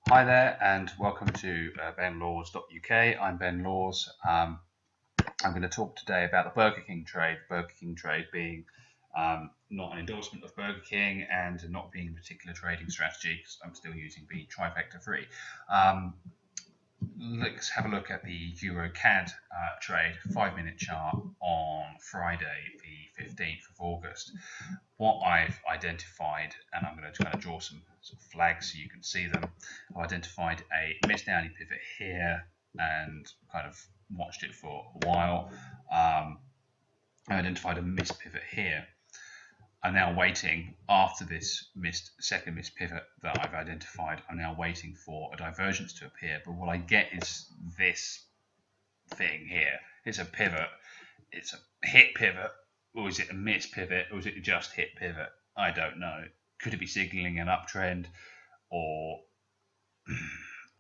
Hi there, and welcome to benlaws.uk. I'm Ben Laws. I'm going to talk today about the Burger King trade. Burger King trade being not an endorsement of Burger King and not being a particular trading strategy, because I'm still using the trifecta free. Let's have a look at the EURCAD trade 5-minute chart on Friday, the 15th of August. What I've identified, and I'm going to kind of draw some sort of flags so you can see them. I've identified a missed downy pivot here and kind of watched it for a while. I identified a missed pivot here. I'm now waiting after this second missed pivot that I've identified. I'm now waiting for a divergence to appear, but what I get is this thing here. It's a pivot. It's a hit pivot, or is it a miss pivot, or is it just hit pivot? I don't know. Could it be signaling an uptrend, or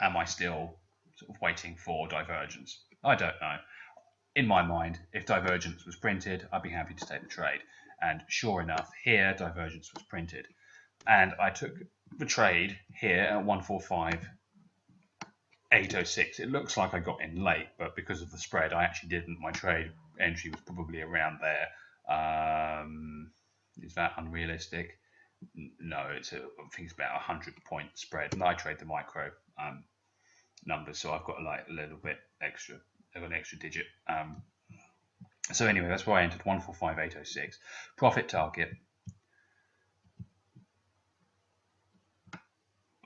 am I still sort of waiting for divergence? I don't know. In my mind, if divergence was printed, I'd be happy to take the trade. And sure enough, here divergence was printed. And I took the trade here at 145.806. It looks like I got in late, but because of the spread, I actually didn't. My trade entry was probably around there. Is that unrealistic? No, I think it's about a 100-point spread. And I trade the micro numbers, so I've got like a little bit extra. I've got an extra digit. So anyway, that's why I entered 145.806. Profit target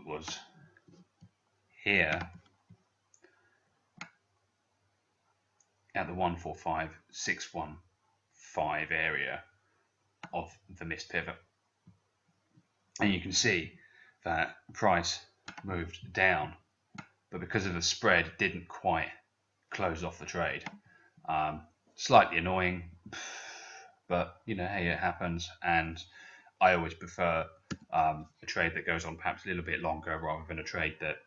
was here at the 145.615 area of the missed pivot. And you can see that the price moved down, but because of the spread, it didn't quite close off the trade. Slightly annoying, but you know, hey, it happens. And I always prefer a trade that goes on perhaps a little bit longer rather than a trade that,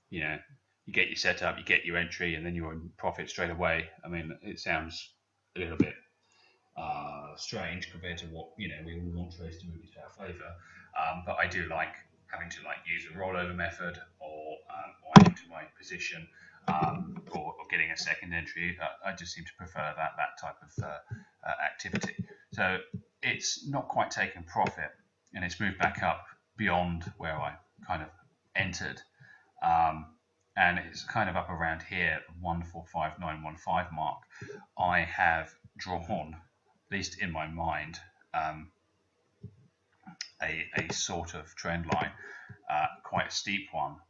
you know, you get your setup, you get your entry, and then you're in profit straight away. I mean, it sounds a little bit strange compared to what, you know, we all want trades to move into our favour. But I do like having to use a rollover method or into my position. Or getting a second entry. I just seem to prefer that type of activity. So it's not quite taken profit, and it's moved back up beyond where I kind of entered, and it's kind of up around here, 145.915 mark. I have drawn, at least in my mind, a sort of trend line, quite a steep one.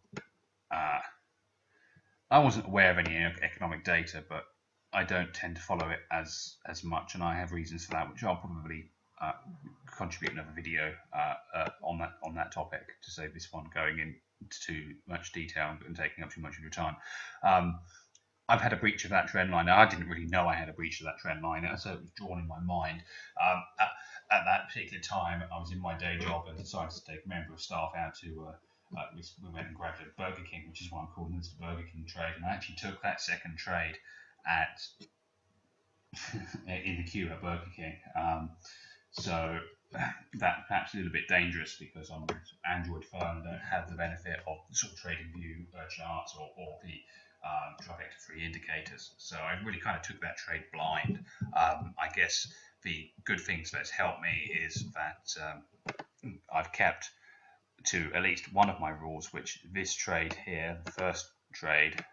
I wasn't aware of any economic data, but I don't tend to follow it as much, and I have reasons for that, which I'll probably contribute another video on that topic to save this one going into too much detail and taking up too much of your time. I've had a breach of that trend line. Now, I didn't really know I had a breach of that trend line, so it was drawn in my mind. At that particular time, I was in my day job and decided to take a member of staff out to we went and grabbed a Burger King, which is why I'm calling this the Burger King trade, and I actually took that second trade at in the queue at Burger King. So that perhaps a little bit dangerous because I'm an Android phone and don't have the benefit of sort of trading view charts or the trifecta free indicators. So I really kind of took that trade blind. I guess the good things that's helped me is that I've kept to at least one of my rules, which this trade here, the first trade,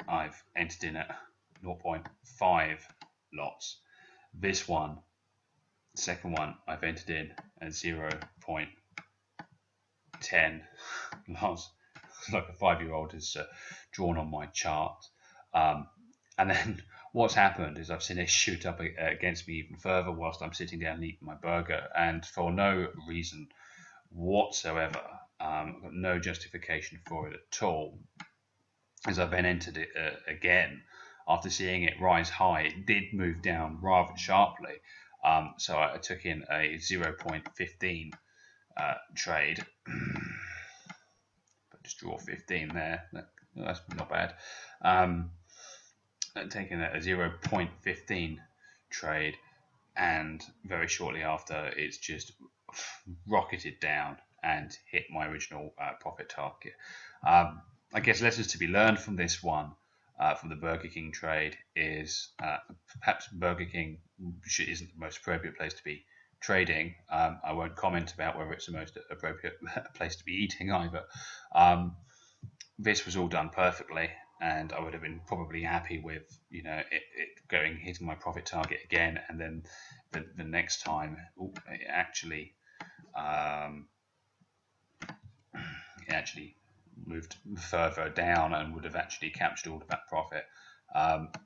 I've entered in at 0.5 lots. This one, the second one, I've entered in at 0.10 lots. Like a 5-year-old has drawn on my chart. And then what's happened is I've seen it shoot up against me even further whilst I'm sitting down and eating my burger, and for no reason whatsoever, I've got no justification for it at all, as I then entered it again after seeing it rise high. It did move down rather sharply, so I took in a 0.15 trade. But just draw 15 there, that's not bad. Taking a 0.15 trade, and very shortly after it's just rocketed down, and hit my original profit target. I guess lessons to be learned from this one, from the Burger King trade, is perhaps Burger King isn't the most appropriate place to be trading. I won't comment about whether it's the most appropriate place to be eating either. This was all done perfectly, and I would have been probably happy with, you know, it hitting my profit target again, and then the next time it actually moved further down and would have actually captured all of that profit.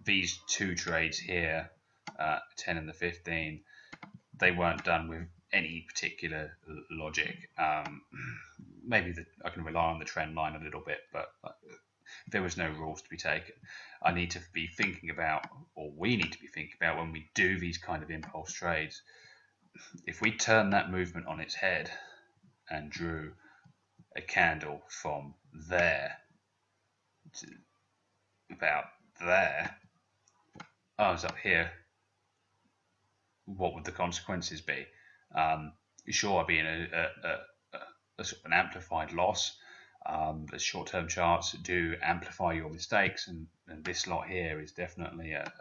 These two trades here, 10 and the 15, they weren't done with any particular logic. Maybe I can rely on the trend line a little bit, but there was no rules to be taken. I need to be thinking about, or we need to be thinking about, when we do these kind of impulse trades, if we turn that movement on its head and drew a candle from there to about there, I was up here, what would the consequences be? Sure, I'd be in a sort of an amplified loss. The short-term charts do amplify your mistakes, and this lot here is definitely a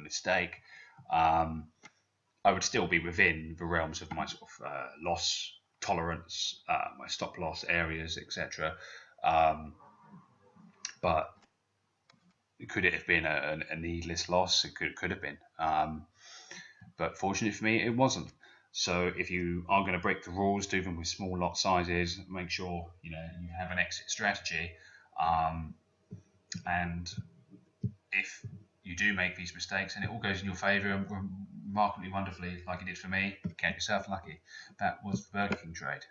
mistake. I would still be within the realms of my sort of loss tolerance, my stop loss areas, etc. But could it have been a needless loss? It could have been. But fortunately for me, it wasn't. So if you are going to break the rules, do them with small lot sizes. Make sure you have an exit strategy. And if you do make these mistakes and it all goes in your favour remarkably wonderfully, like it did for me, count yourself lucky. That was the Burger King trade.